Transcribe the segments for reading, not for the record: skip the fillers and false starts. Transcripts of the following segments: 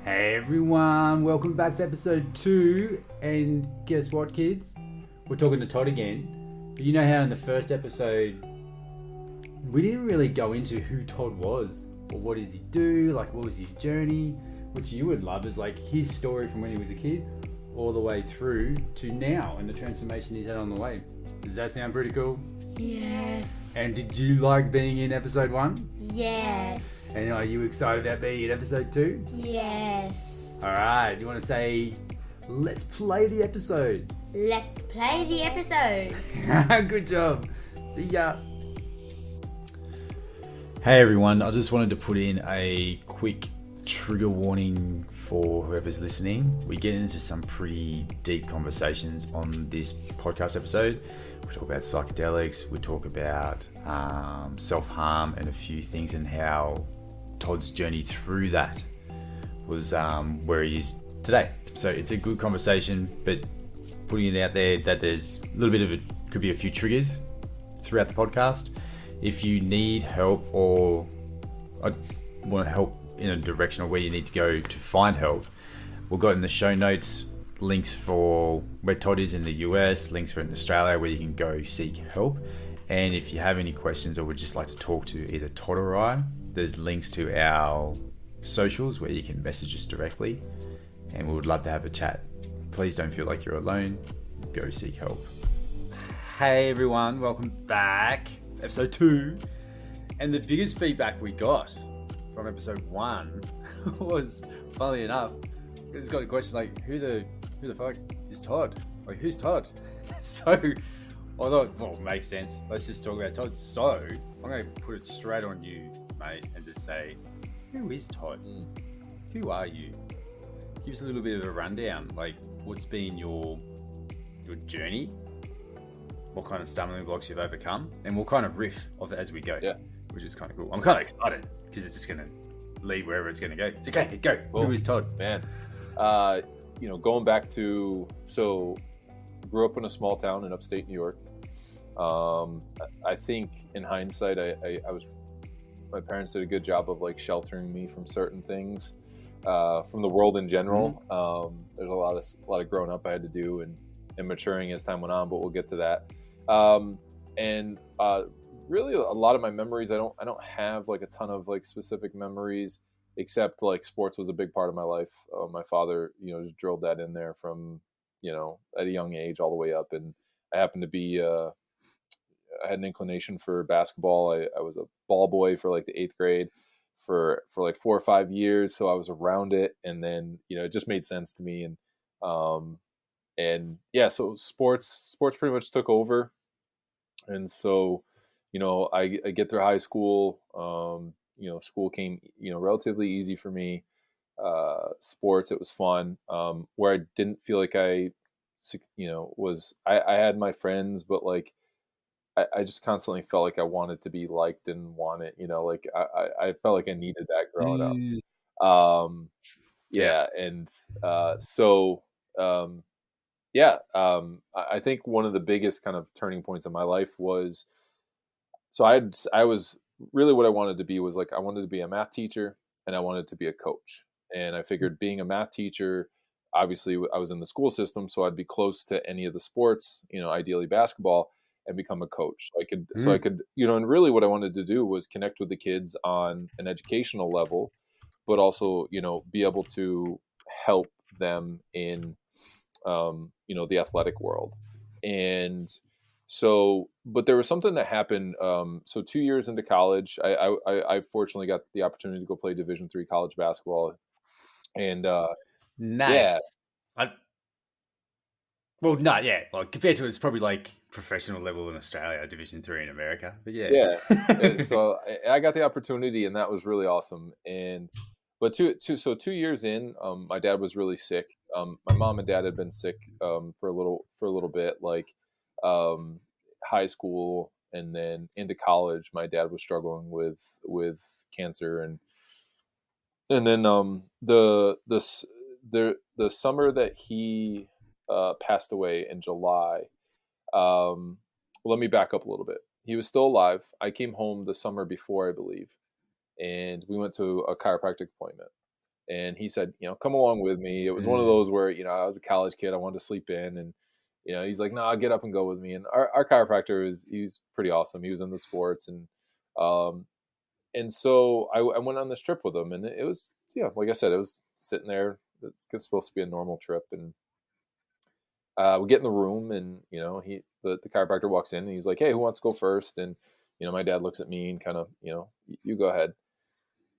Hey everyone, welcome back to episode 2. And guess what, kids? We're talking to Todd again. But you know how in the first episode we didn't really go into who Todd was or what does he do, like what was his journey, which you would love is like his story from when he was a kid all the way through to now and the transformation he's had on the way. Does that sound pretty cool? Yes. And did you like being in episode 1? Yes. And are you excited about being in episode 2? Yes. Alright, do you want to say, let's play the episode? Let's play the episode. Good job. See ya. Hey everyone, I just wanted to put in a quick trigger warning for whoever's listening. We get into some pretty deep conversations on this podcast episode. We talk about psychedelics, we talk about self-harm and a few things and how Todd's journey through that was where he is today. So it's a good conversation, but putting it out there that there's a little bit of could be a few triggers throughout the podcast. If you need help or want help in a direction of where you need to go to find help, we've got in the show notes links for where Todd is in the US, links for in Australia where you can go seek help. And if you have any questions or would just like to talk to either Todd or I, there's links to our socials where you can message us directly, and we would love to have a chat. Please don't feel like you're alone. Go seek help. Hey everyone, welcome back. Episode 2. And the biggest feedback we got from episode 1 was, funnily enough, it's got a question like, who the fuck is Todd? Like, who's Todd? So I thought, well, it makes sense. Let's just talk about Todd. So I'm going to put it straight on you, mate, and just say, who is Todd? Who are you? Give us a little bit of a rundown. Like, what's been your journey? What kind of stumbling blocks you've overcome? And we'll kind of riff off it as we go, which is kind of cool. I'm kind of excited because it's just going to lead wherever it's going to go. It's okay, go. Well, who is Todd? Man, going back to, grew up in a small town in upstate New York. I think in hindsight, my parents did a good job of like sheltering me from certain things, from the world in general. There's a lot of growing up I had to do and maturing as time went on, but we'll get to that. Really a lot of my memories, I don't have like a ton of like specific memories, except like sports was a big part of my life. My father, just drilled that in there from, at a young age all the way up. And I happened to be, I had an inclination for basketball. I was a ball boy for like the 8th grade for like 4 or 5 years. So I was around it, and then, it just made sense to me. So sports pretty much took over. And so, I get through high school, school came, relatively easy for me. Sports, it was fun. Where I didn't feel like I had my friends, but like, I just constantly felt like I wanted to be liked and wanted, I felt like I needed that growing up. I think one of the biggest kind of turning points in my life was, I was really, what I wanted to be was like, I wanted to be a math teacher and I wanted to be a coach. And I figured being a math teacher, obviously I was in the school system, so I'd be close to any of the sports, ideally basketball, and become a coach. So I could, and really what I wanted to do was connect with the kids on an educational level, but also, be able to help them in, the athletic world. And so, but there was something that happened. So 2 years into college, I fortunately got the opportunity to go play Division III college basketball. And Nice. Well, compared to it's probably like professional level in Australia, Division 3 in America. But yeah. So I got the opportunity, and that was really awesome. But 2 years in, my dad was really sick. My mom and dad had been sick for a little bit, like high school and then into college. My dad was struggling with cancer, and then the summer that he passed away in July. Let me back up a little bit. He was still alive. I came home the summer before, I believe, and we went to a chiropractic appointment. And he said, come along with me. It was one of Mm. those where, I was a college kid. I wanted to sleep in. And, he's like, no, I'll get up and go with me. And our chiropractor he's pretty awesome. He was in the sports. Um, and so I went on this trip with him. And it was, like I said, it was sitting there. It's supposed to be a normal trip. And we get in the room, and the chiropractor walks in, and he's like, hey, who wants to go first? And my dad looks at me and kind of, you go ahead.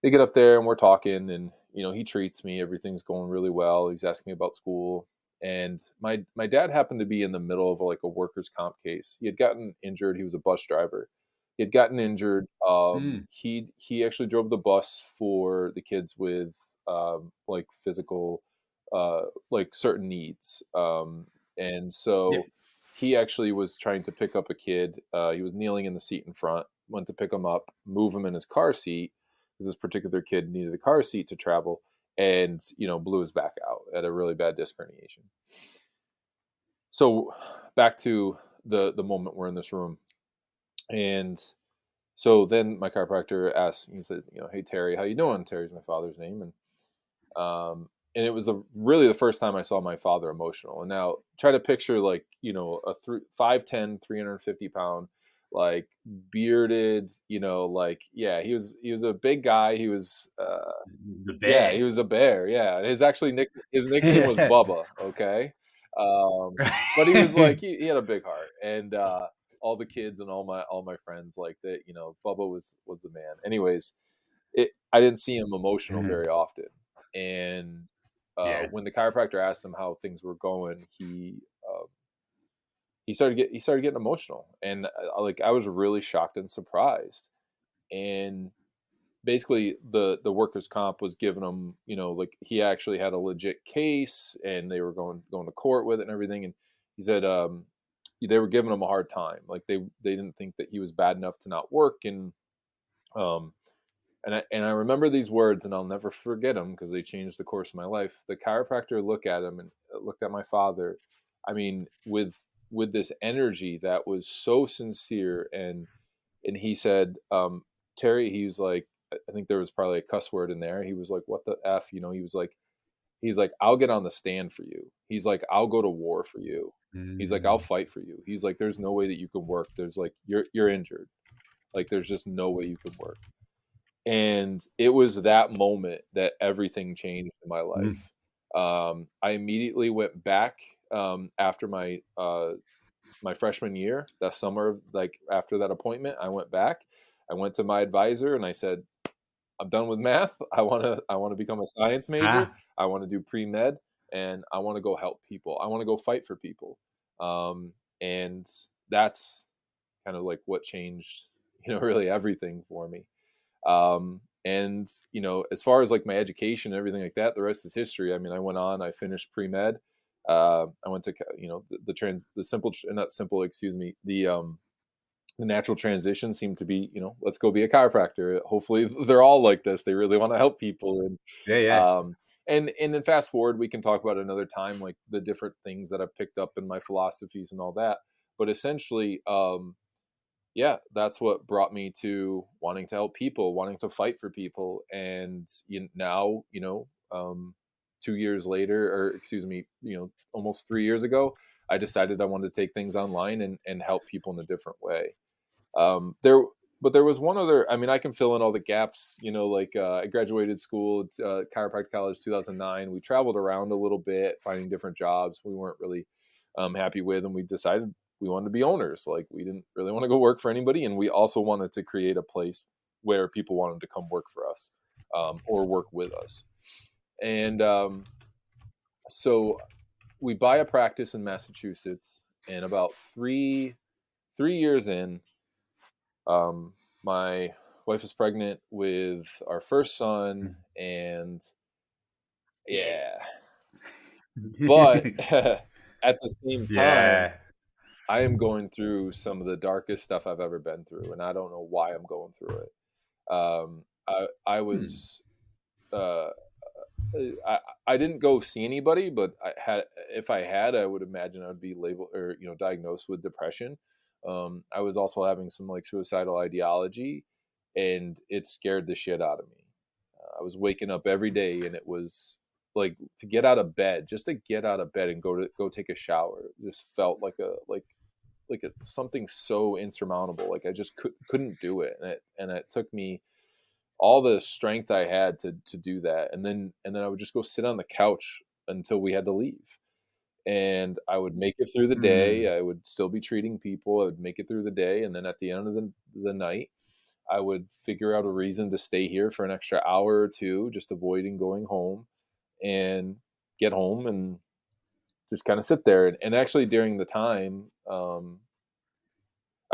They get up there and we're talking, and he treats me. Everything's going really well. He's asking me about school, and my dad happened to be in the middle of like a workers' comp case. He had gotten injured. He was a bus driver. He had gotten injured. Mm. He actually drove the bus for the kids with like physical like certain needs. And Yep. so he actually was trying to pick up a kid. He was kneeling in the seat in front, went to pick him up, move him in his car seat, because this particular kid needed a car seat to travel, and blew his back out at a really bad disc herniation. So back to the moment we're in this room, and so then my chiropractor asks, he says, hey Terry, how you doing? Terry's my father's name. And it was really the first time I saw my father emotional. And now try to picture like, a 5'10", 350-pound, like bearded, like, yeah, he was a big guy. He was, The yeah, he bear. was a bear. Yeah. His nickname was Yeah. Bubba. Okay. But he was like, he had a big heart, and, all the kids and all my friends, like that, Bubba was the man. Anyways, I didn't see him emotional very often. And Yeah. when the chiropractor asked him how things were going, he started getting emotional, and like I was really shocked and surprised. And basically, the workers' comp was giving him, like he actually had a legit case, and they were going to court with it and everything. And he said they were giving him a hard time, like they didn't think that he was bad enough to not work. And um, I remember these words, and I'll never forget them because they changed the course of my life. The chiropractor looked at him and looked at my father. I mean, with this energy that was so sincere, and he said, Terry, he was like, I think there was probably a cuss word in there. He was like, "What the f?" He's like, "I'll get on the stand for you." He's like, "I'll go to war for you." He's like, "I'll Mm. fight for you." He's like, "There's no way that you can work. There's like you're injured. Like there's just no way you can work." And it was that moment that everything changed in my Mm. life. I immediately went back after my freshman year, that summer, like after that appointment. I went back. I went to my advisor and I said, "I'm done with math. I want to become a science major. Ah. I want to do pre med, and I want to go help people. I want to go fight for people." And that's kind of like what changed, really everything for me. And as far as like my education and everything like that, the rest is history. I mean, I finished pre-med. I went to, the simple, not simple, excuse me, the natural transition seemed to be, let's go be a chiropractor. Hopefully they're all like this. They really want to help people. Yeah. Yeah. And then fast forward, we can talk about another time, like the different things that I've picked up in my philosophies and all that. But essentially, yeah, that's what brought me to wanting to help people, wanting to fight for people. And now, 2 years later, or excuse me, almost 3 years ago, I decided I wanted to take things online and help people in a different way. There, but there was one other. I mean, I can fill in all the gaps. Like I graduated school, chiropractic college, 2009. We traveled around a little bit, finding different jobs we weren't really happy with, and we decided we wanted to be owners. Like we didn't really want to go work for anybody, and we also wanted to create a place where people wanted to come work for us or work with us. And so we buy a practice in Massachusetts, and about three years in, my wife is pregnant with our first son, Mm. and Yeah. yeah, but at the same time, Yeah. I am going through some of the darkest stuff I've ever been through, and I don't know why I'm going through it. I Hmm. was uh, I didn't go see anybody, but if I had, I would imagine I'd be labeled or diagnosed with depression. I was also having some like suicidal ideology, and it scared the shit out of me. I was waking up every day, and it was like to get out of bed, just to get out of bed and go take a shower, just felt like something so insurmountable. Like I just couldn't do it, and it took me all the strength I had to do that. And then I would just go sit on the couch until we had to leave. And I would make it through the day. I would still be treating people. I would make it through the day. And then at the end of the night, I would figure out a reason to stay here for an extra hour or two, just avoiding going home, and get home and just kind of sit there. And actually during the time, I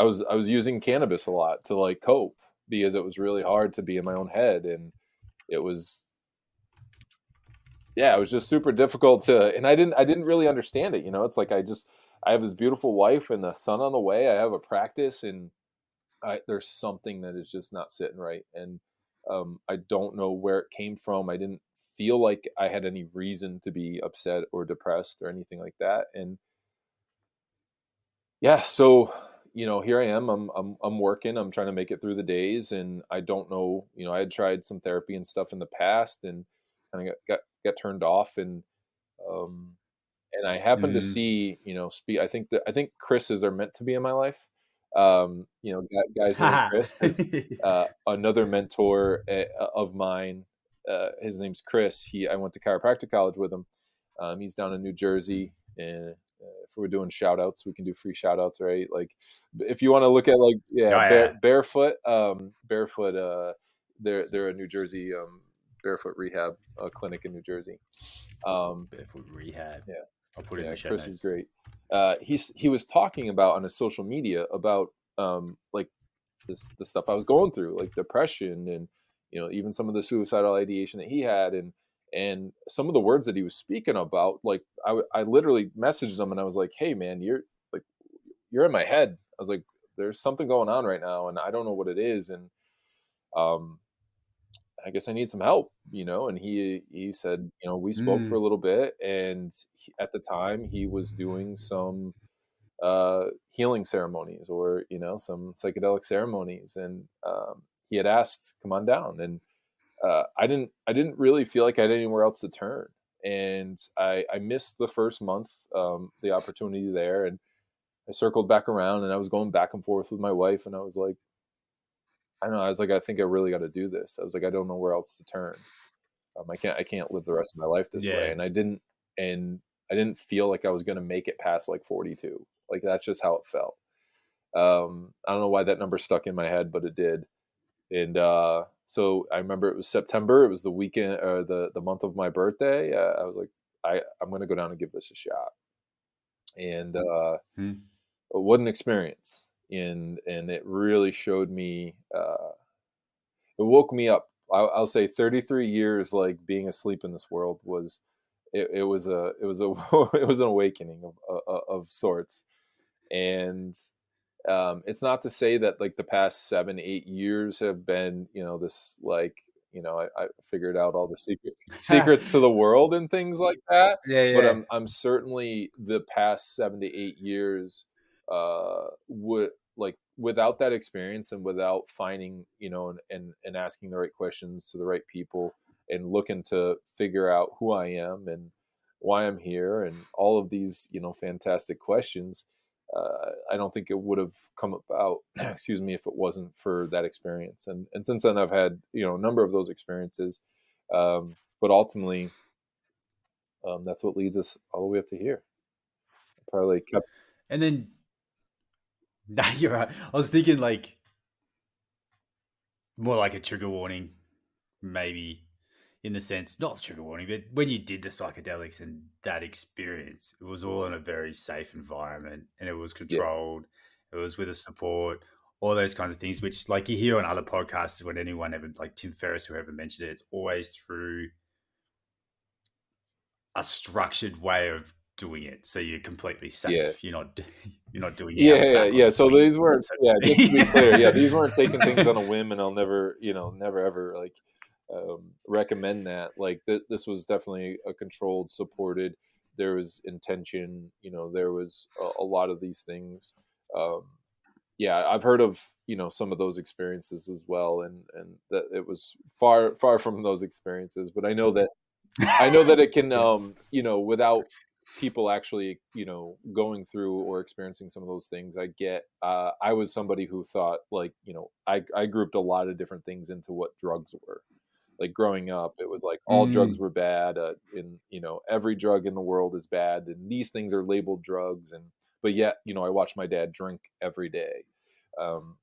was using cannabis a lot to like cope, because it was really hard to be in my own head. And it was, yeah, it was just super difficult and I didn't really understand it. It's like, I have this beautiful wife and a son on the way. I have a practice, and there's something that is just not sitting right. And I don't know where it came from. I didn't feel like I had any reason to be upset or depressed or anything like that. And yeah, so here I am. I'm working. I'm trying to make it through the days, and I don't know. I had tried some therapy and stuff in the past, and kind of got turned off. Um, and I happened to see, I think Chris's are meant to be in my life. Guys named Chris, because another mentor of mine, his name's Chris. I went to chiropractic college with him. He's down in New Jersey, and if we're doing shout outs, we can do free shout outs, right? Like if you want to look at Barefoot, they're a New Jersey, barefoot rehab clinic in New Jersey. Barefoot rehab. Yeah. I'll put it in the show Chris notes. is great. He was talking about on his social media about like the stuff I was going through, like depression, and even some of the suicidal ideation that he had, and some of the words that he was speaking about. Like I literally messaged him, and I was like, "Hey man, you're in my head." I was like, "There's something going on right now, and I don't know what it is." And I guess I need some help, and he said, we spoke for a little bit, and at the time he was doing some healing ceremonies, or some psychedelic ceremonies, and he had asked, come on down. And I didn't really feel like I had anywhere else to turn, and I missed the first month, the opportunity there, and I circled back around, and I was going back and forth with my wife, and I was like, I don't know. I was like, I think I really got to do this. I was like, I don't know where else to turn. I can't live the rest of my life this way. And I didn't feel like I was going to make it past like 42. Like that's just how it felt. I don't know why that number stuck in my head, but it did. And so I remember it was September. It was the weekend, or the month of my birthday. I was like, I'm going to go down and give this a shot. And what an experience. And it really showed me, it woke me up. I'll say 33 years like being asleep in this world was it was it was an awakening of sorts. And it's not to say that like the past 7-8 years have been this like I figured out all the secrets to the world and things like that. But I'm certainly the past 7 to 8 years would like without that experience, and without finding and asking the right questions to the right people, and looking to figure out who I am and why I'm here, and all of these fantastic questions, I don't think it would have come about excuse me, if it wasn't for that experience. And since then I've had a number of those experiences, but ultimately that's what leads us all the way up to here. Probably kept. And then no, you're right. I was thinking like more like a trigger warning, maybe, in the sense, not the trigger warning, but when you did the psychedelics and that experience, it was all in a very safe environment, and it was controlled. It was with a support, all those kinds of things, which like you hear on other podcasts when anyone ever, like Tim Ferriss, whoever mentioned it, it's always through a structured way of doing it, so you're completely safe. You're not doing it. So these weren't just to be clear, these weren't taking things on a whim, and I'll never never ever like recommend that. Like this was definitely a controlled, supported. There was intention, there was a lot of these things. yeah, I've heard of, some of those experiences as well, and that it was far from those experiences, but I know that it can, without people actually, going through or experiencing some of those things. I was somebody who thought, like, I grouped a lot of different things into what drugs were. Like growing up, it was like all drugs Mm. were bad, and every drug in the world is bad, and these things are labeled drugs, but yet, I watched my dad drink every day. Um,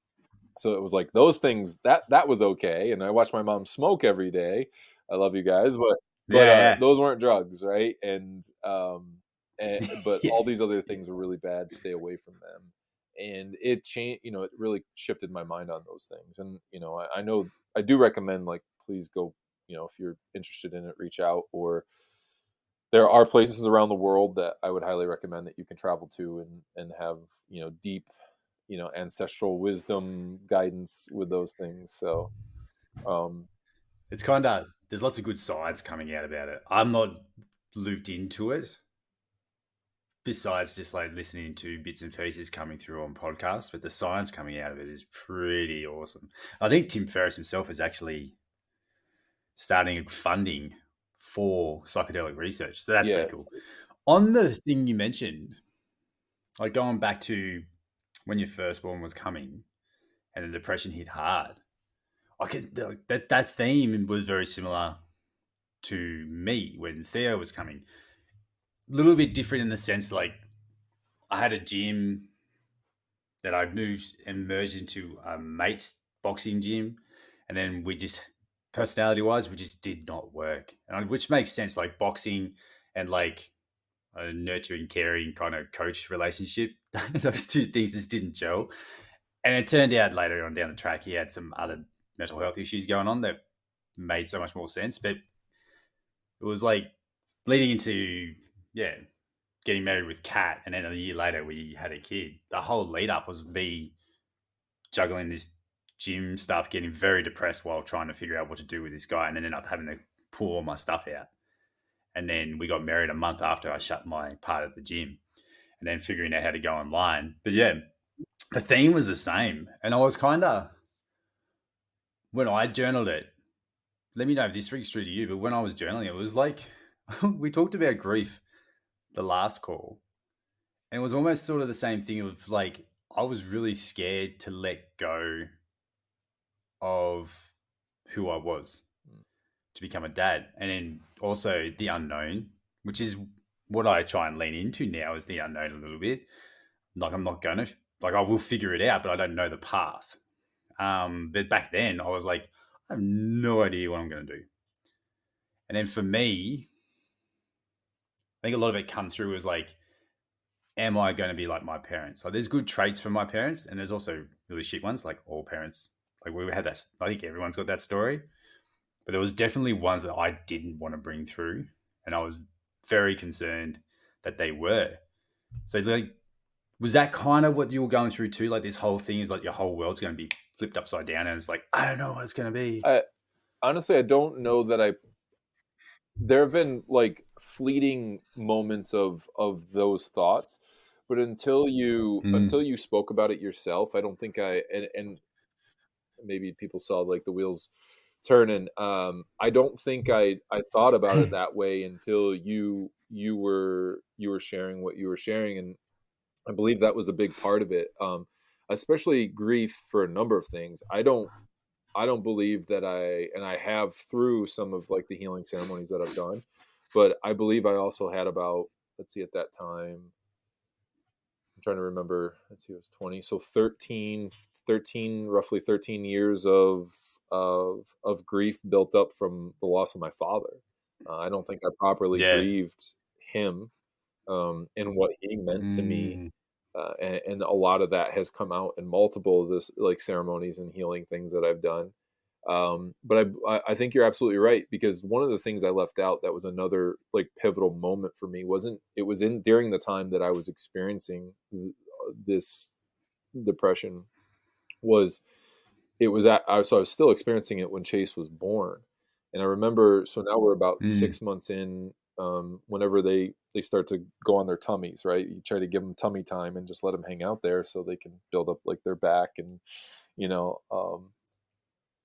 so it was like those things that was okay, and I watched my mom smoke every day. I love you guys, but Yeah. those weren't drugs, right? But Yeah. all these other things were really bad. Stay away from them. And it changed. It really shifted my mind on those things. And I know I do recommend, like, please go. If you're interested in it, reach out. Or there are places around the world that I would highly recommend that you can travel to and have deep ancestral wisdom guidance with those things. So um It's kind of, there's lots of good science coming out about it. I'm not looped into it, besides just like listening to bits and pieces coming through on podcasts, but the science coming out of it is pretty awesome. I think Tim Ferriss himself is actually starting funding for psychedelic research. So that's yeah, pretty cool. On the thing you mentioned, like going back to when your firstborn was coming and the depression hit hard, I could that theme was very similar to me when Theo was coming. A little bit different in the sense, like, I had a gym that I moved and merged into a mate's boxing gym, and then we just, personality wise, we just did not work, which makes sense. Like boxing and like a nurturing, caring kind of coach relationship, those two things just didn't gel. And it turned out later on down the track, he had some other mental health issues going on that made so much more sense. But it was like leading into, yeah, getting married with Kat, and then a year later we had a kid. The whole lead up was me juggling this gym stuff, getting very depressed while trying to figure out what to do with this guy, and then ended up having to pull all my stuff out. And then we got married a month after I shut my part of the gym, and then figuring out how to go online. But yeah, the theme was the same. And I was kind of, when I journaled it, let me know if this rings true to you, but when I was journaling, it was like, we talked about grief the last call. And it was almost sort of the same thing of like, I was really scared to let go of who I was to become a dad. And then also the unknown, which is what I try and lean into now, is the unknown a little bit. Like, I'm not going to, like, I will figure it out, but I don't know the path. But back then I was like, I have no idea what I'm going to do. And then for me, I think a lot of it come through as like, am I going to be like my parents? Like, there's good traits from my parents, and there's also really shit ones, like all parents. Like, we had that. I think everyone's got that story, but there was definitely ones that I didn't want to bring through, and I was very concerned that they were. So, like, was that kind of what you were going through too? Like, this whole thing is like your whole world's going to be flipped upside down, and it's like, I don't know what it's going to be. I honestly, I don't know that there have been like fleeting moments of those thoughts, but until you spoke about it yourself, I don't think and maybe people saw like the wheels turning. I don't think I thought about it that way until you were sharing what you were sharing, and I believe that was a big part of it. Especially grief for a number of things. I don't believe that and I have through some of like the healing ceremonies that I've done, but I believe I also had about, let's see, at that time, I'm trying to remember, let's see, it was 20. So 13, roughly 13 years of grief built up from the loss of my father. I don't think I properly Yeah. grieved him, and what he meant to me. Mm. And a lot of that has come out in multiple of this like ceremonies and healing things that I've done. But I think you're absolutely right, because one of the things I left out that was another like pivotal moment for me it was in during the time that I was experiencing this depression. Was it was at so I was still experiencing it when Chase was born. And I remember, so now we're about Mm. 6 months in, whenever they start to go on their tummies, right? You try to give them tummy time and just let them hang out there so they can build up like their back and, you know,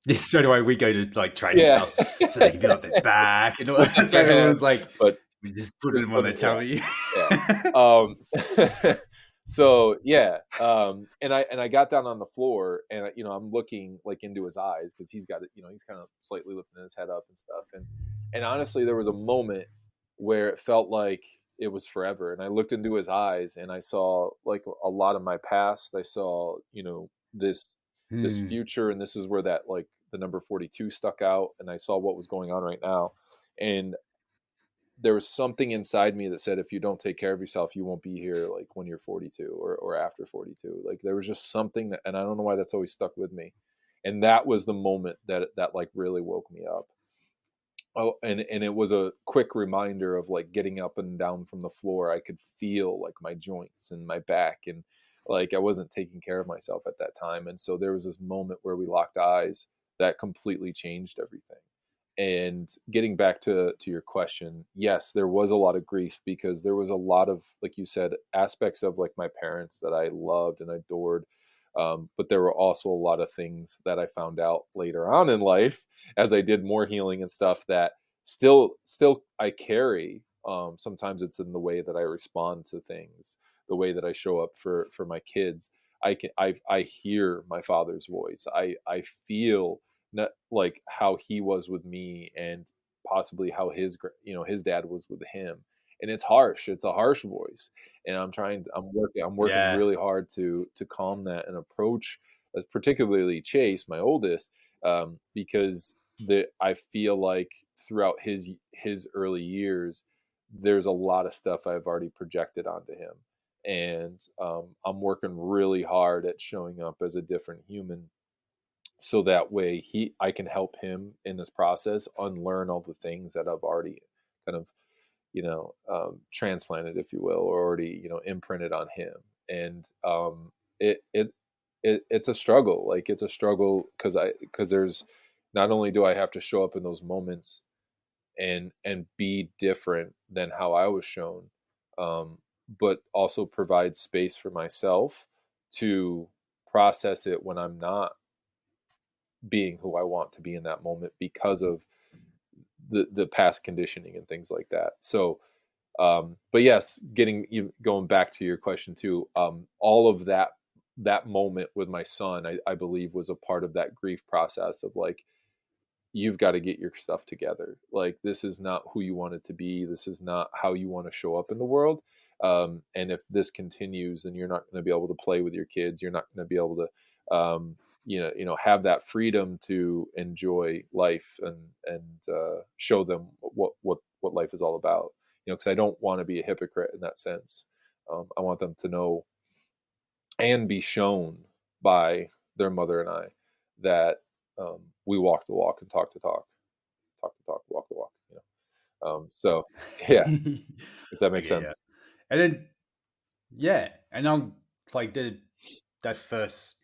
Yeah, straight away we go to like training yeah, stuff so they can build up their back and all lift that. up So their everyone's hands, like, but we just put just them on put their it, yeah, tummy. yeah. So yeah, and I got down on the floor and I'm looking like into his eyes because he's got it, he's kind of slightly lifting his head up and stuff, and honestly, there was a moment where it felt like it was forever, and I looked into his eyes and I saw like a lot of my past. I saw this Hmm. future, and this is where that like the number 42 stuck out, and I saw what was going on right now, and there was something inside me that said, if you don't take care of yourself, you won't be here like when you're 42 or after 42. Like there was just something that, and I don't know why that's always stuck with me. And that was the moment that like really woke me up. Oh, and it was a quick reminder of like getting up and down from the floor. I could feel like my joints and my back, and like I wasn't taking care of myself at that time. And so there was this moment where we locked eyes that completely changed everything. And getting back to your question, yes, there was a lot of grief because there was a lot of, like you said, aspects of like my parents that I loved and adored. But there were also a lot of things that I found out later on in life as I did more healing and stuff that still I carry. Sometimes it's in the way that I respond to things, the way that I show up for my kids. I hear my father's voice. I feel not like how he was with me and possibly how his dad was with him, and it's harsh. It's a harsh voice, and I'm working Yeah. really hard to calm that and approach, particularly Chase, my oldest, because I feel like throughout his early years there's a lot of stuff I've already projected onto him, and I'm working really hard at showing up as a different human so that way I can help him in this process unlearn all the things that I've already kind of transplanted, if you will, or already imprinted on him. And it it it's a struggle. Like it's a struggle because there's not only do I have to show up in those moments and be different than how I was shown, but also provide space for myself to process it when I'm not being who I want to be in that moment because of the past conditioning and things like that. So, but yes, going back to your question too, all of that moment with my son, I believe was a part of that grief process of like, you've got to get your stuff together. Like this is not who you want it to be. This is not how you want to show up in the world. And if this continues, then you're not going to be able to play with your kids. You're not going to be able to, have that freedom to enjoy life and show them what life is all about. Because I don't want to be a hypocrite in that sense. I want them to know and be shown by their mother and I that we walk the walk and talk the talk, walk the walk. So yeah, if that makes Okay, yeah. sense. And then and I'm like that first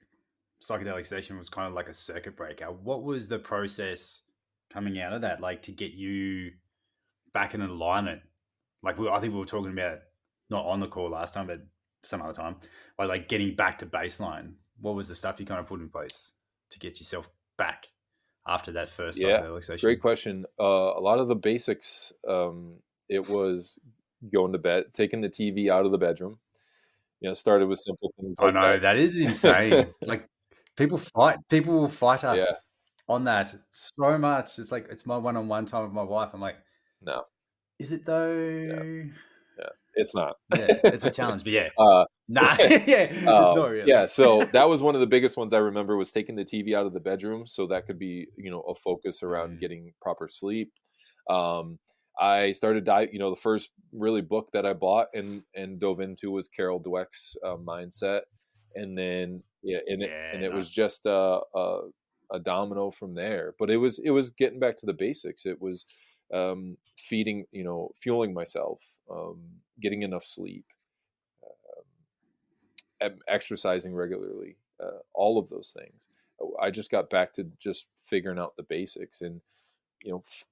psychedelic session was kind of like a circuit breaker. What was the process coming out of that, like to get you back in alignment? Like I think we were talking about not on the call last time, but some other time, like getting back to baseline. What was the stuff you kind of put in place to get yourself back after that first Yeah, psychedelic session? great question. A lot of the basics. It was going to bed, taking the TV out of the bedroom. Started with simple things I like know that is that. insane. Like people will fight Yeah, us on that so much. It's like it's my one-on-one time with my wife. I'm like, no, is it yeah, though? yeah, it's not. Yeah, it's a challenge, but yeah, uh, nah, yeah. yeah, it's not Yeah, really. so that was one of the biggest ones I remember was taking the TV out of the bedroom so that could be, a focus around Mm, getting proper sleep. Um, I started the first really book that I bought and dove into was Carol Dweck's Mindset, and then and yeah, it no, was just a domino from there. But it was getting back to the basics. It was feeding, fueling myself, getting enough sleep, exercising regularly, all of those things. I just got back to just figuring out the basics, and you know, f-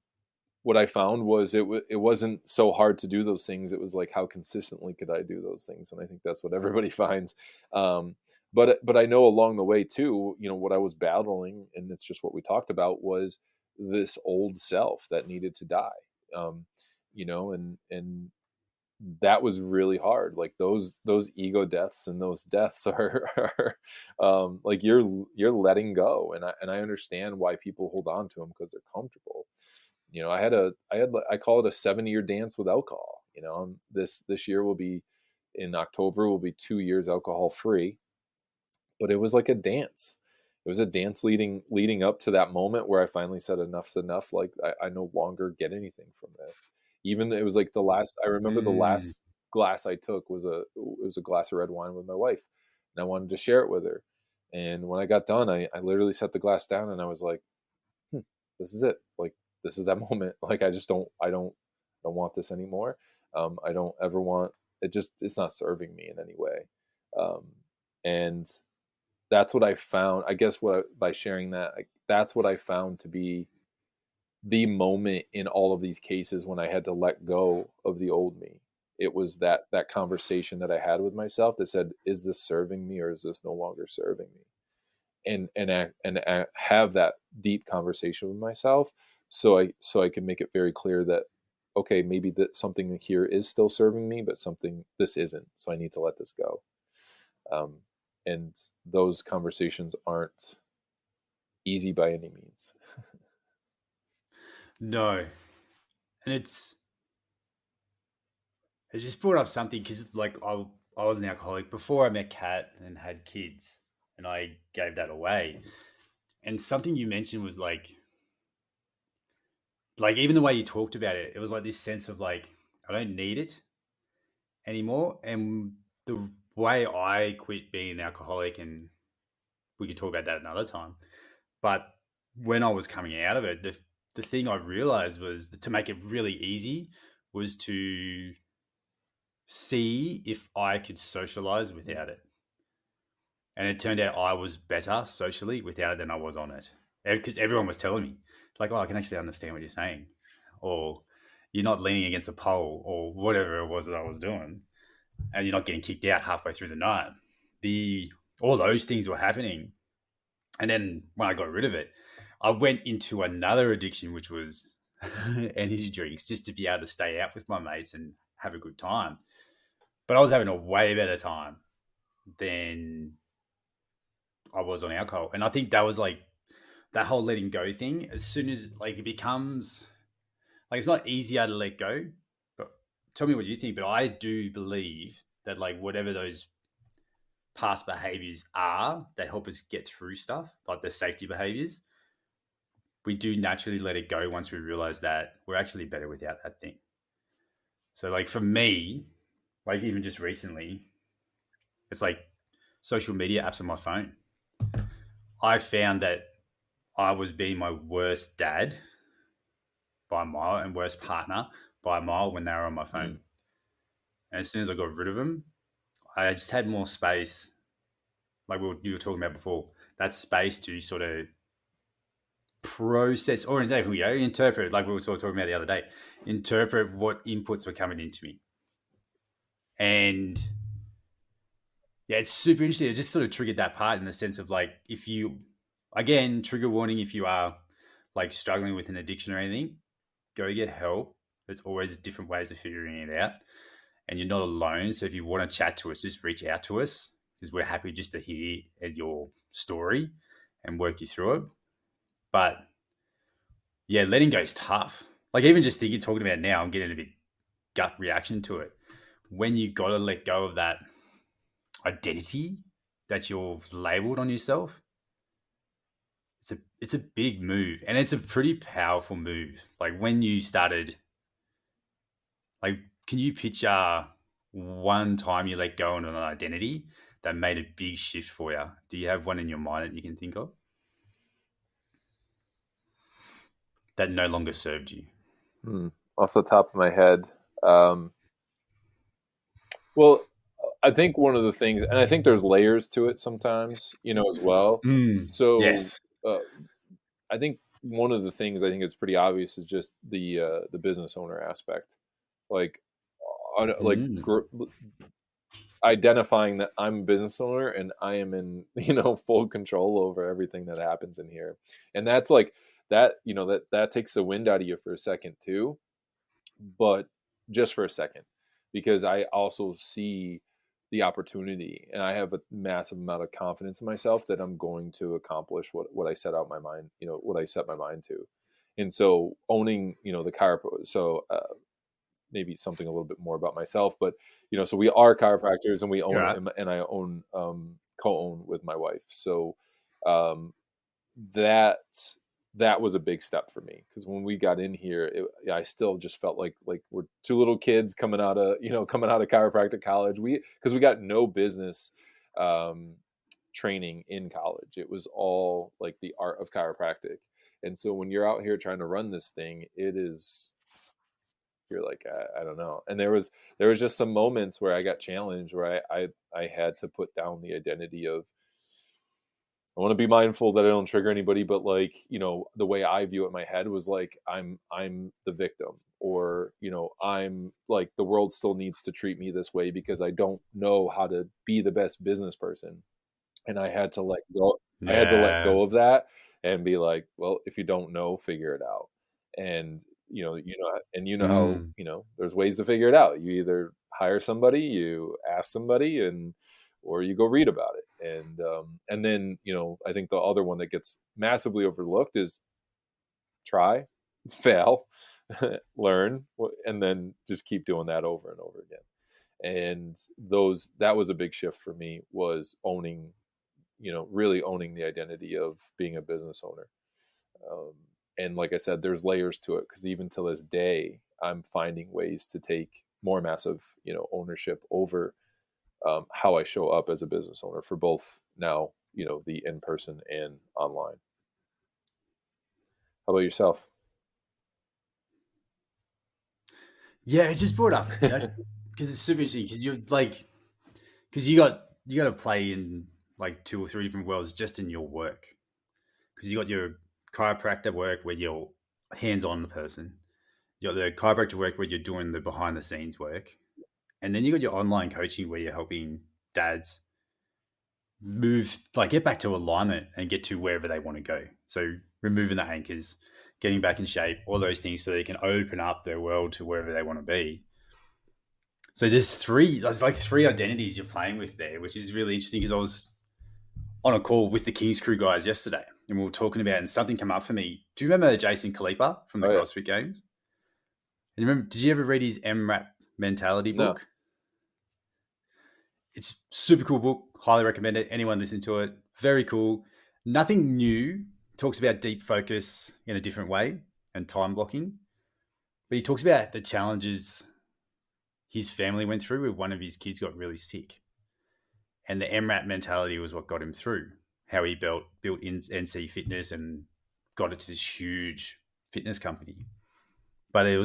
what I found was it wasn't so hard to do those things. It was like, how consistently could I do those things? And I think that's what everybody finds. Um, but I know along the way too, what I was battling, and it's just what we talked about, was this old self that needed to die. Um, and that was really hard. Like those ego deaths and those deaths are like you're letting go, and I understand why people hold on to them, because they're comfortable. I call it a 7-year dance with alcohol. This year will be, in October, will be 2 years alcohol free, but it was like a dance. It was a dance leading up to that moment where I finally said enough's enough. Like I no longer get anything from this. Even it was like I remember the Mm. last glass I took was it was a glass of red wine with my wife, and I wanted to share it with her. And when I got done, I literally set the glass down and I was like, this is it. Like, this is that moment. Like, I don't want this anymore. I don't ever want it. It's not serving me in any way. Um, and that's what I found. I guess by sharing that, that's what I found to be the moment in all of these cases when I had to let go of the old me. It was that conversation that I had with myself that said, is this serving me, or is this no longer serving me? And have that deep conversation with myself, so I can make it very clear that, okay, maybe that something here is still serving me, but something this isn't, so I need to let this go. And those conversations aren't easy by any means. No, and it just brought up something, because like I was an alcoholic before I met Kat and had kids, and I gave that away. And something you mentioned was like even the way you talked about it, it was like this sense of like, I don't need it anymore. And the way I quit being an alcoholic, and we could talk about that another time. But when I was coming out of it, the thing I realized was that to make it really easy was to see if I could socialize without it. And it turned out I was better socially without it than I was on it. Because everyone was telling me, like, oh, I can actually understand what you're saying. Or you're not leaning against the pole, or whatever it was that I was doing. And you're not getting kicked out halfway through the night. All those things were happening. And then when I got rid of it, I went into another addiction, which was energy drinks, just to be able to stay out with my mates and have a good time. But I was having a way better time than I was on alcohol. And I think that was like that whole letting go thing. As soon as like it becomes like, it's not easier to let go, but tell me what you think. But I do believe that like whatever those past behaviors are that help us get through stuff, like the safety behaviors, we do naturally let it go once we realize that we're actually better without that thing. So like for me, like even just recently, it's like social media apps on my phone. I found that I was being my worst dad by a mile and worst partner by a mile when they were on my phone. Mm. And as soon as I got rid of them, I just had more space, like you were talking about before, that space to sort of process, or interpret, like we were sort of talking about the other day, interpret what inputs were coming into me. And yeah, it's super interesting. It just sort of triggered that part in the sense of like, if you, again, trigger warning, if you are like struggling with an addiction or anything, go get help. There's always different ways of figuring it out, and you're not alone. So if you want to chat to us, just reach out to us, because we're happy just to hear your story and work you through it. But yeah, letting go is tough. Like even just thinking, talking about it now, I'm getting a bit gut reaction to it. When you got to let go of that identity that you've labeled on yourself, it's a big move, and it's a pretty powerful move. Like when you started, like, can you picture one time you let go of an identity that made a big shift for you? Do you have one in your mind that you can think of that no longer served you? Off the top of my head, um, well, I think one of the things, and I think there's layers to it sometimes, as well. So Yes. I think one of the things I think it's pretty obvious is just the business owner aspect, like like Mm. identifying that I'm a business owner and I am in, full control over everything that happens in here. And that's like that, that takes the wind out of you for a second too, but just for a second, because I also see the opportunity and I have a massive amount of confidence in myself that I'm going to accomplish what I set out my mind, what I set my mind to. And so owning, the chiropractor, so maybe something a little bit more about myself, but so we are chiropractors and we own Right. and I own co-own with my wife. So um, that that was a big step for me, because when we got in here, I still just felt like we're two little kids coming out of chiropractic college. Because we got no business um, training in college. It was all like the art of chiropractic. And so when you're out here trying to run this thing, you're like, I don't know. And there was just some moments where I got challenged, where I had to put down the identity of, I want to be mindful that I don't trigger anybody, but like, the way I view it in my head was like, I'm the victim, or, I'm like, the world still needs to treat me this way because I don't know how to be the best business person. And I had to let go. I had to let Yeah. go of that and be like, well, if you don't know, figure it out. And how, Mm. there's ways to figure it out. You either hire somebody, you ask somebody, or you go read about it. And then, I think the other one that gets massively overlooked is try, fail, learn, and then just keep doing that over and over again. And that was a big shift for me, was owning, really owning the identity of being a business owner. Um, and like I said, there's layers to it, because even to this day, I'm finding ways to take more massive, ownership over how I show up as a business owner, for both now, the in person and online. How about yourself? Yeah, it just brought up, because it's super interesting, because you're like, because you got to play in like 2 or 3 different worlds just in your work, because you got your chiropractor work where you're hands-on the person, you got the chiropractor work where you're doing the behind the scenes work, and then you got your online coaching where you're helping dads move, like get back to alignment and get to wherever they want to go. So removing the anchors, getting back in shape, all those things, so they can open up their world to wherever they want to be. So there's like 3 identities you're playing with there, which is really interesting, because I was on a call with the King's Crew guys yesterday and we were talking about, and something came up for me. Do you remember Jason Kalipa from the Oh yeah. CrossFit Games? And remember, did you ever read his AMRAP mentality No. book? It's super cool book. Highly recommend it. Anyone listen to it. Very cool. Nothing new. Talks about deep focus in a different way and time blocking. But he talks about the challenges his family went through where one of his kids got really sick. And the AMRAP mentality was what got him through. How he built in NC Fitness and got it to this huge fitness company. But I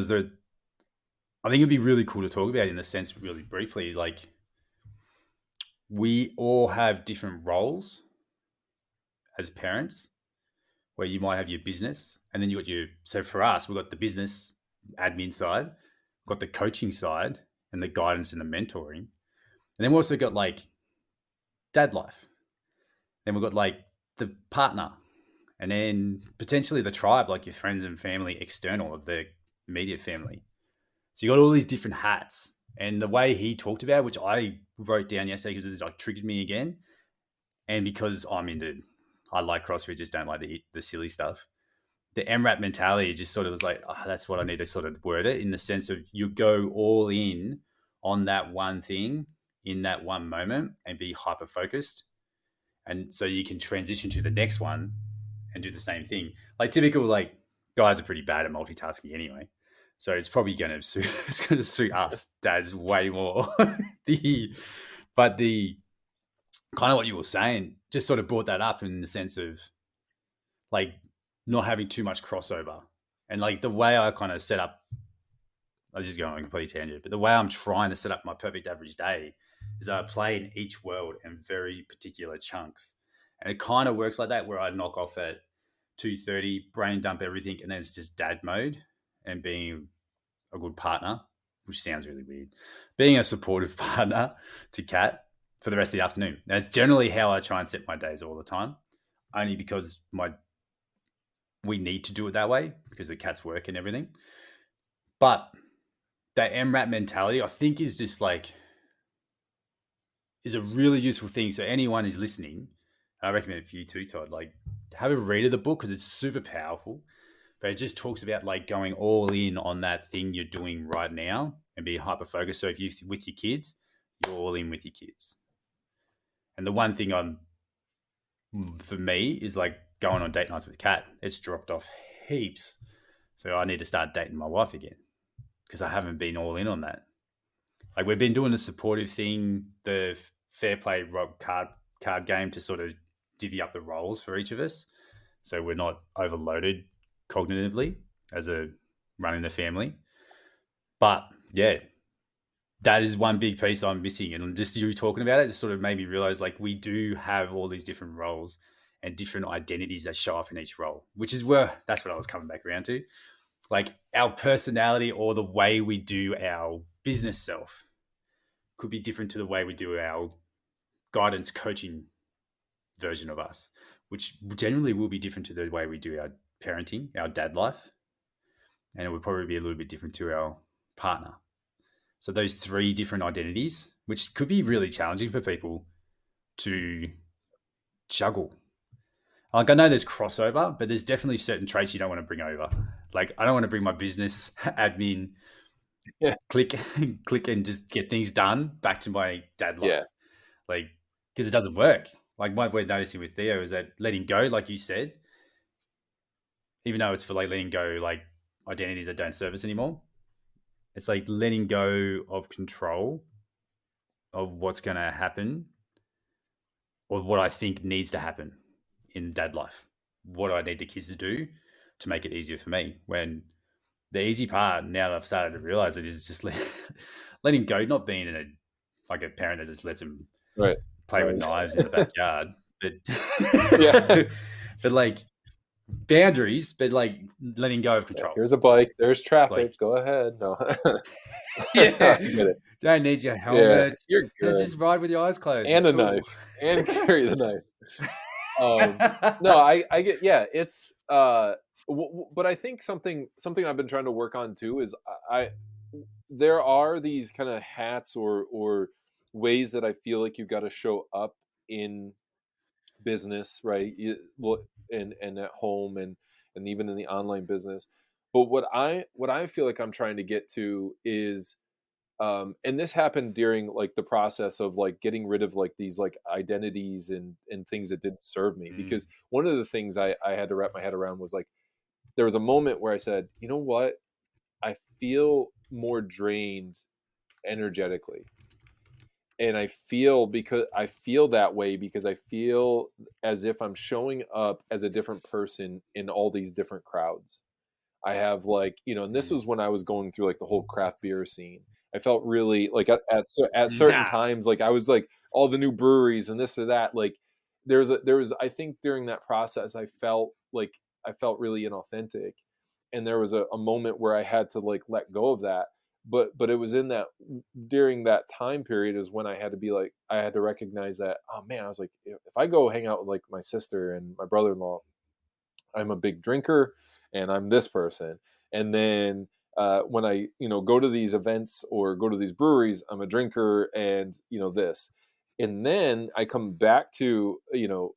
think it'd be really cool to talk about, in a sense, really briefly. Like, we all have different roles as parents, where you might have your business, and then you got so for us, we've got the business admin side, we've got the coaching side, and the guidance and the mentoring. And then we've also got like dad life. Then we've got like the partner, and then potentially the tribe, like your friends and family, external of the immediate family. So you got all these different hats. And the way he talked about, which I wrote down yesterday because it's like triggered me again, and because I like CrossFit, just don't like the silly stuff. The AMRAP mentality just sort of was like, oh, that's what I need to sort of word it, in the sense of you go all in on that one thing in that one moment and be hyper focused. And so you can transition to the next one and do the same thing. Like typical, like guys are pretty bad at multitasking anyway. So it's probably going to suit, it's going to suit us dads way more. But the kind of what you were saying just sort of brought that up, in the sense of like not having too much crossover. And like the way I kind of set up, I was just going on a complete tangent, but the way I'm trying to set up my perfect average day is I play in each world in very particular chunks. And it kind of works like that, where I knock off at 2:30, brain dump everything, and then it's just dad mode and being a good partner, which sounds really weird. Being a supportive partner to Kat for the rest of the afternoon. That's generally how I try and set my days all the time, only because we need to do it that way because of Kat's work and everything. But that AMRAP mentality, I think, is just like is a really useful thing. So anyone who's listening, I recommend it for you too, Todd. Like, have a read of the book because it's super powerful. But it just talks about like going all in on that thing you're doing right now and be hyper focused. So if you with your kids, you're all in with your kids. And the one thing for me is like going on date nights with Kat. It's dropped off heaps. So I need to start dating my wife again because I haven't been all in on that. Like we've been doing the supportive thing, the fair play card game to sort of divvy up the roles for each of us, so we're not overloaded cognitively as a running the family. But yeah, that is one big piece I'm missing, and just you talking about it just sort of made me realize like we do have all these different roles and different identities that show up in each role, which is where that's what I was coming back around to. Like our personality or the way we do our business self could be different to the way we do our guidance coaching version of us, which generally will be different to the way we do our parenting, our dad life. And it would probably be a little bit different to our partner. So those three different identities, which could be really challenging for people to juggle. Like I know there's crossover, but there's definitely certain traits you don't want to bring over. Like I don't want to bring my business admin click and just get things done back to my dad life. Yeah. Like, because it doesn't work. Like what we're noticing with Theo is that letting go, like you said, even though it's for like letting go, like identities that don't serve us anymore, it's like letting go of control of what's going to happen or what I think needs to happen in dad life. What do I need the kids to do to make it easier for me? When the easy part, now that I've started to realize it, is just letting go, not being in a parent that just lets them play with knives in the backyard, but Yeah. but like boundaries, but like letting go of control. Here's a bike. There's traffic. Like, go ahead. No. Yeah. I get it. Don't need your helmet. Yeah, you're good. Just ride with your eyes closed. And it's a cool. knife. And carry the knife. No, I get. Yeah, it's. But I think something I've been trying to work on too is there are these kind of hats or ways that I feel like you got to show up in business, right? And at home and even in the online business. But what I feel like I'm trying to get to is, and this happened during like the process of like getting rid of like these like identities and things that didn't serve me. Because one of the things I had to wrap my head around was like, there was a moment where I said, you know what? I feel more drained energetically. And I feel that way because I feel as if I'm showing up as a different person in all these different crowds. I have like, and this was when I was going through like the whole craft beer scene. I felt really like at certain times, like I was like all the new breweries and this or that. Like there was, I think during that process, I felt really inauthentic. And there was a moment where I had to like let go of that. But it was during that time period is when I had to recognize that, oh man, I was like, if I go hang out with like my sister and my brother-in-law, I'm a big drinker and I'm this person. And then when I, go to these events or go to these breweries, I'm a drinker and, this. And then I come back to,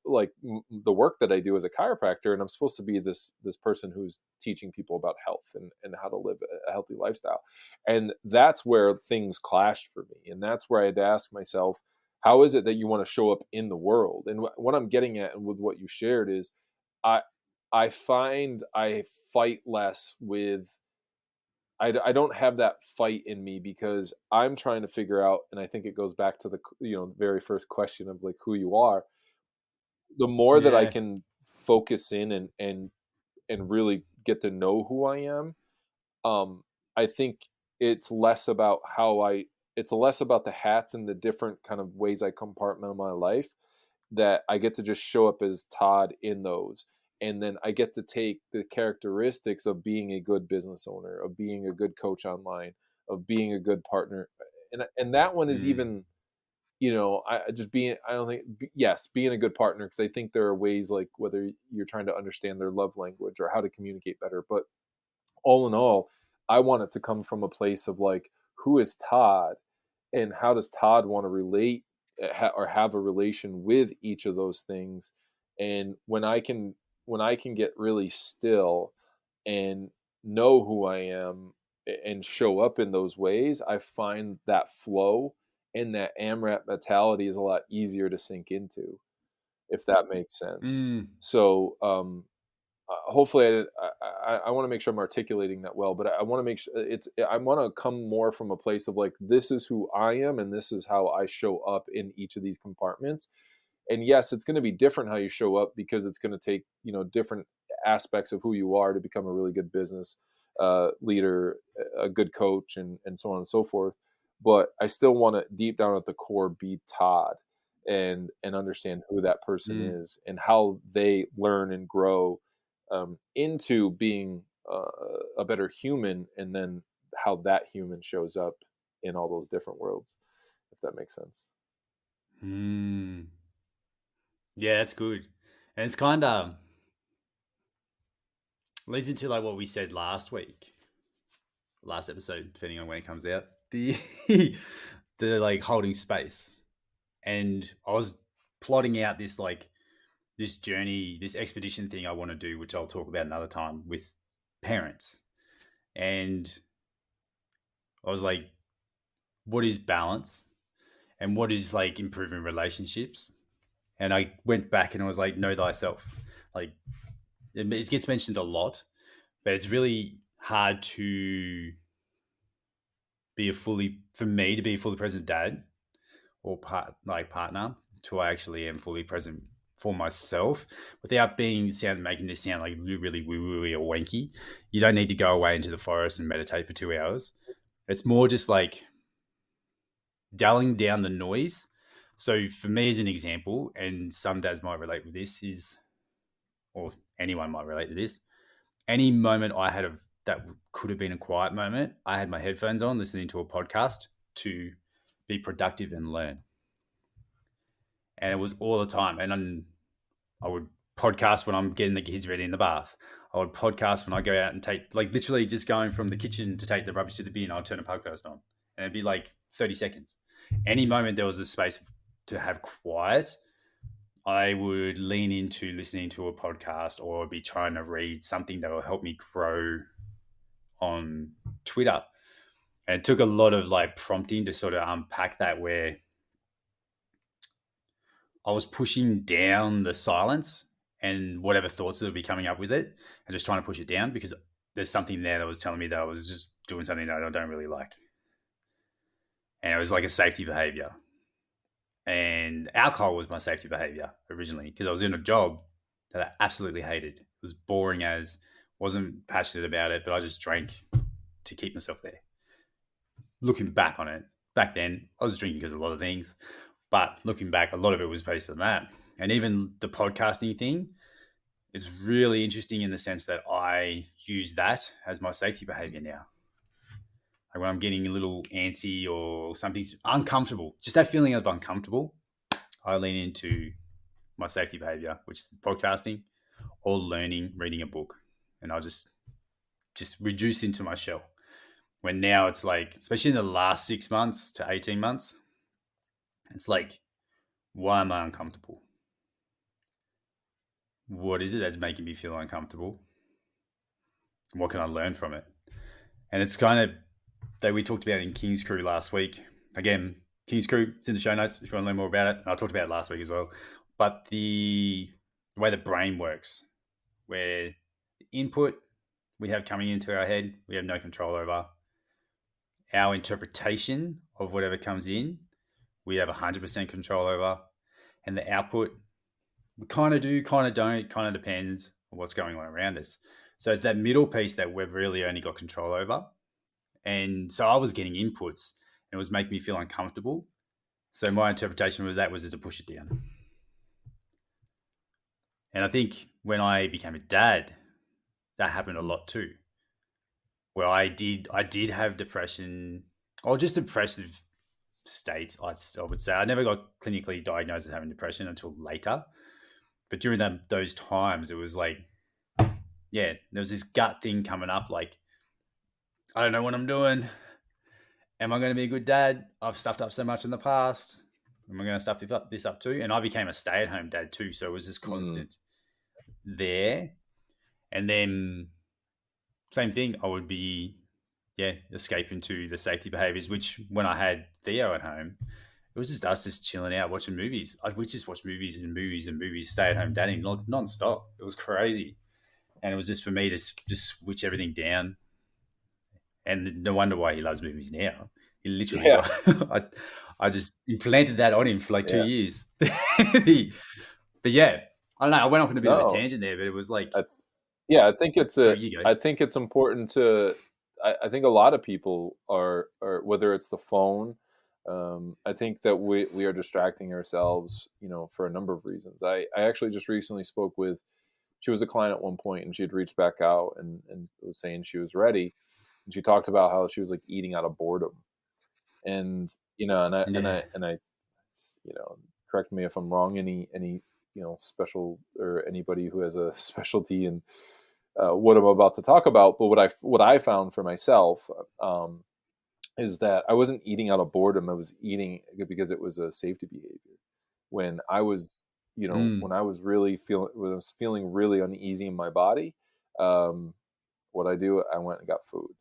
like the work that I do as a chiropractor, and I'm supposed to be this person who's teaching people about health and how to live a healthy lifestyle. And that's where things clashed for me. And that's where I had to ask myself, how is it that you want to show up in the world? And what I'm getting at with what you shared is I find I fight less with, I don't have that fight in me because I'm trying to figure out, and I think it goes back to the very first question of like who you are. The more that I can focus in and really get to know who I am, I think it's less about it's less about the hats and the different kind of ways I compartment my life, that I get to just show up as Todd in those. and then I get to take the characteristics of being a good business owner, of being a good coach online, of being a good partner. And that one is even, I just being, I don't think, yes, being a good partner, because I think there are ways, like whether you're trying to understand their love language or how to communicate better. But all in all, I want it to come from a place of like, who is Todd, and how does Todd want to relate, or have a relation with each of those things. And when I can get really still and know who I am, and show up in those ways, I find that flow and that AMRAP mentality is a lot easier to sink into, if that makes sense. So hopefully I want to make sure I'm articulating that well, but I want to make sure I want to come more from a place of like, this is who I am and this is how I show up in each of these compartments. And yes, it's going to be different how you show up, because it's going to take, different aspects of who you are to become a really good business leader, a good coach, and so on and so forth. But I still want to, deep down at the core, be Todd, and understand who that person is and how they learn and grow into being a better human, and then how that human shows up in all those different worlds, if that makes sense. Yeah, that's good. And it's kind of leads into like what we said last episode, depending on when it comes out, the the like holding space. And I was plotting out this like this journey, this expedition thing I want to do, which I'll talk about another time, with parents. And I was like, what is balance, and what is like improving relationships? And I went back and I was like, know thyself. Like it gets mentioned a lot, but it's really hard to be for me to be a fully present dad or partner, to I actually am fully present for myself, without making this sound like really woo-woo or wanky. You don't need to go away into the forest and meditate for 2 hours. It's more just like dulling down the noise. So for me, as an example, and some dads might relate with this, or anyone might relate to this, any moment I had that could have been a quiet moment, I had my headphones on, listening to a podcast to be productive and learn. And it was all the time. And I would podcast when I'm getting the kids ready in the bath. I would podcast when I go out and take, like, literally just going from the kitchen to take the rubbish to the bin, I'll turn a podcast on. And it'd be like 30 seconds. Any moment there was a space to have quiet, I would lean into listening to a podcast or be trying to read something that will help me grow on Twitter. And it took a lot of like prompting to sort of unpack that, where I was pushing down the silence and whatever thoughts that would be coming up with it, and just trying to push it down, because there's something there that was telling me that I was just doing something that I don't really like. And it was like a safety behavior. And alcohol was my safety behavior originally, because I was in a job that I absolutely hated. It was boring as, wasn't passionate about it, but I just drank to keep myself there. Looking back on it, back then I was drinking because of a lot of things, but looking back, a lot of it was based on that. And even the podcasting thing is really interesting in the sense that I use that as my safety behavior now. Like when I'm getting a little antsy or something's uncomfortable, just that feeling of uncomfortable, I lean into my safety behavior, which is podcasting or learning, reading a book. And I'll just reduce into my shell. When now it's like, especially in the last 6 months to 18 months, it's like, why am I uncomfortable? What is it that's making me feel uncomfortable? What can I learn from it? And it's kind of that we talked about in King's Crew last week. Again, King's Crew, it's in the show notes if you want to learn more about it. And I talked about it last week as well. But the way the brain works, where the input we have coming into our head, we have no control over. Our interpretation of whatever comes in, we have 100% control over. And the output, we kind of do, kind of don't, kind of depends on what's going on around us. So it's that middle piece that we've really only got control over. And so I was getting inputs and it was making me feel uncomfortable. So my interpretation was that was to push it down. And I think when I became a dad, that happened a lot too. Where I did have depression or just depressive states. I would say I never got clinically diagnosed as having depression until later. But during those times, it was like, yeah, there was this gut thing coming up. Like, I don't know what I'm doing. Am I going to be a good dad? I've stuffed up so much in the past. Am I going to stuff this up too? And I became a stay-at-home dad too, so it was just constant there. And then same thing, I would be, escape into the safety behaviors, which when I had Theo at home, it was just us just chilling out, watching movies. We just watch movies and movies and movies, stay at home dadding non-stop. It was crazy. And it was just for me to just switch everything down. And no wonder why he loves movies now. He literally, I just implanted that on him for like 2 years. But yeah, I don't know. I went off on a bit of a tangent there, but it was like, I think it's important to. I think a lot of people are whether it's the phone. I think that we are distracting ourselves, for a number of reasons. I actually just recently spoke with. She was a client at one point, and she had reached back out and was saying she was ready. And she talked about how she was like eating out of boredom, and I correct me if I'm wrong. Any special or anybody who has a specialty in what I'm about to talk about, but what I found for myself is that I wasn't eating out of boredom. I was eating because it was a safety behavior. When I was when I was feeling really uneasy in my body, what I went and got food.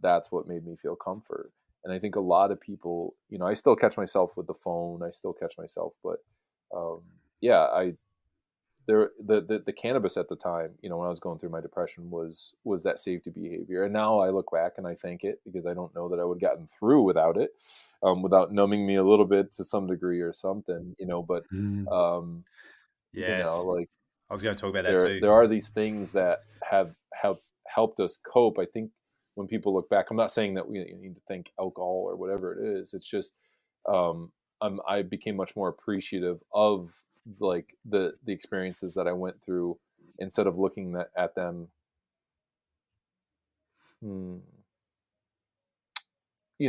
That's what made me feel comfort. And I think a lot of people, I still catch myself with the phone. I still catch myself, but the cannabis at the time, when I was going through my depression was that safety behavior. And now I look back and I thank it, because I don't know that I would have gotten through without it, without numbing me a little bit to some degree or something, but, yes. like, I was going to talk about that too. There are these things that have helped us cope. I think when people look back, I'm not saying that we need to thank alcohol or whatever it is. It's just, I became much more appreciative of like the experiences that I went through, instead of looking at them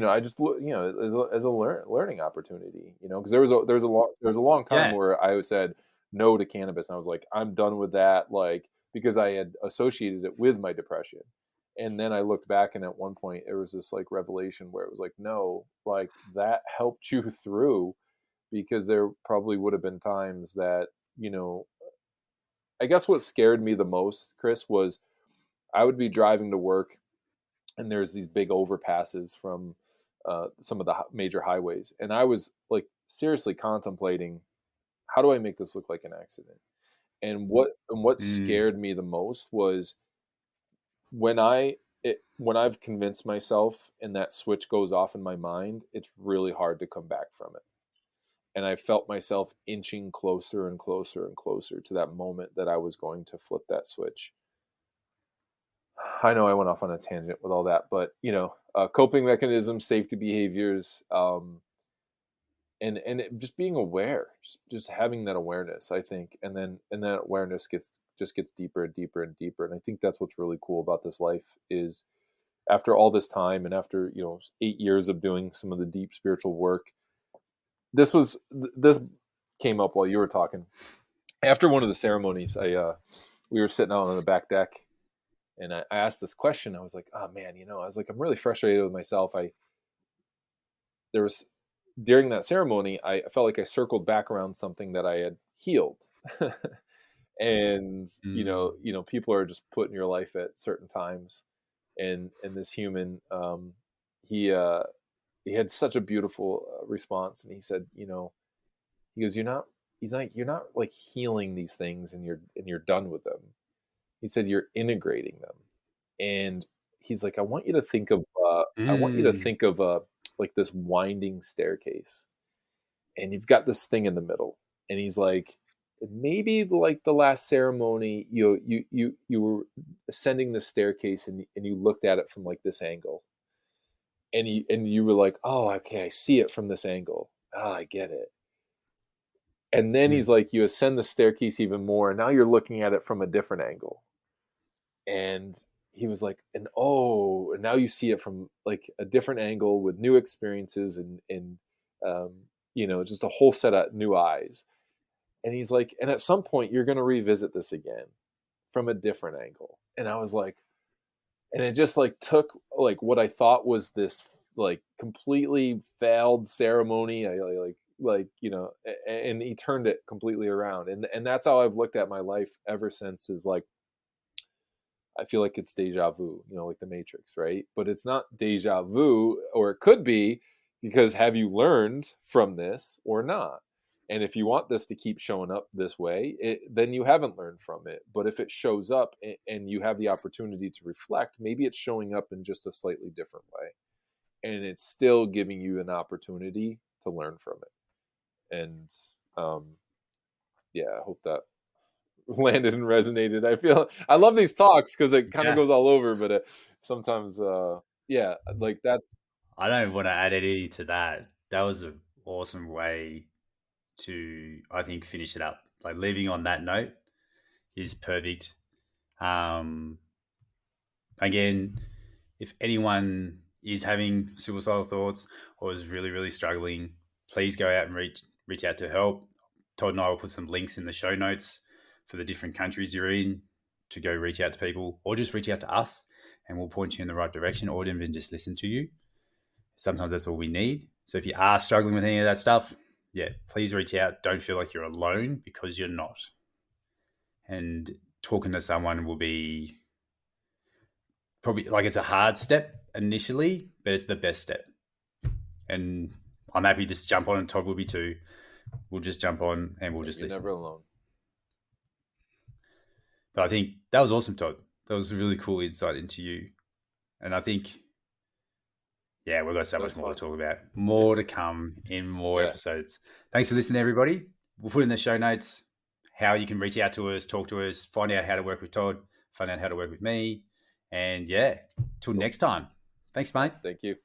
I just look as a learning opportunity, because there was a long time where I said no to cannabis, and I was like, I'm done with that, like, because I had associated it with my depression. And then I looked back, and at one point there was this like revelation where it was like, no, like, that helped you through, because there probably would have been times that, I guess what scared me the most, Chris, was I would be driving to work, and there's these big overpasses from some of the major highways. And I was like seriously contemplating, how do I make this look like an accident? And what scared me the most was when I've convinced myself and that switch goes off in my mind, it's really hard to come back from it. And I felt myself inching closer and closer and closer to that moment that I was going to flip that switch. I know I went off on a tangent with all that, but coping mechanisms, safety behaviors, and just being aware, just having that awareness, I think, and that awareness gets deeper and deeper and deeper. And I think that's what's really cool about this life is, after all this time, and after 8 years of doing some of the deep spiritual work, this came up while you were talking. After one of the ceremonies, we were sitting out on the back deck, and I asked this question. I was like, oh man, I was like, I'm really frustrated with myself. During that ceremony, I felt like I circled back around something that I had healed. And, people are just put in your life at certain times. And this human, he had such a beautiful response. And he said, he goes, you're not like healing these things and you're done with them. He said, you're integrating them. And he's like, I want you to think of like this winding staircase, and you've got this thing in the middle. And he's like, maybe like the last ceremony, you were ascending the staircase, and you looked at it from like this angle, and you were like, oh, okay, I see it from this angle. Ah, I get it. And then he's like, you ascend the staircase even more, and now you're looking at it from a different angle. And he was like, and now you see it from like a different angle with new experiences and just a whole set of new eyes. And he's like, and at some point you're going to revisit this again from a different angle. And I was like, and it just like took like what I thought was this like completely failed ceremony. I and he turned it completely around. And that's how I've looked at my life ever since, is like, I feel like it's deja vu, like the Matrix, right? But it's not deja vu, or it could be, because have you learned from this or not? And if you want this to keep showing up this way, then you haven't learned from it. But if it shows up and you have the opportunity to reflect, maybe it's showing up in just a slightly different way. And it's still giving you an opportunity to learn from it. And I hope that landed and resonated. I love these talks because it kind of goes all over, but sometimes like that's. I don't want to add any to that. That was an awesome way to, I think, finish it up. Like, leaving on that note is perfect. Again, if anyone is having suicidal thoughts or is really, really struggling, please go out and reach out to help. Todd and I will put some links in the show notes for the different countries you're in to go reach out to people, or just reach out to us and we'll point you in the right direction, or even just listen to you. Sometimes that's all we need. So if you are struggling with any of that stuff, please reach out. Don't feel like you're alone, because you're not. And talking to someone will be probably, like, it's a hard step initially, but it's the best step. And I'm happy to just jump on, and Todd will be too. We'll just jump on and we'll just listen. You're never alone. But I think that was awesome, Todd. That was a really cool insight into you. And I think, we've got so much more to talk about. More to come in more episodes. Thanks for listening, everybody. We'll put in the show notes how you can reach out to us, talk to us, find out how to work with Todd, find out how to work with me. And till next time. Thanks, mate. Thank you.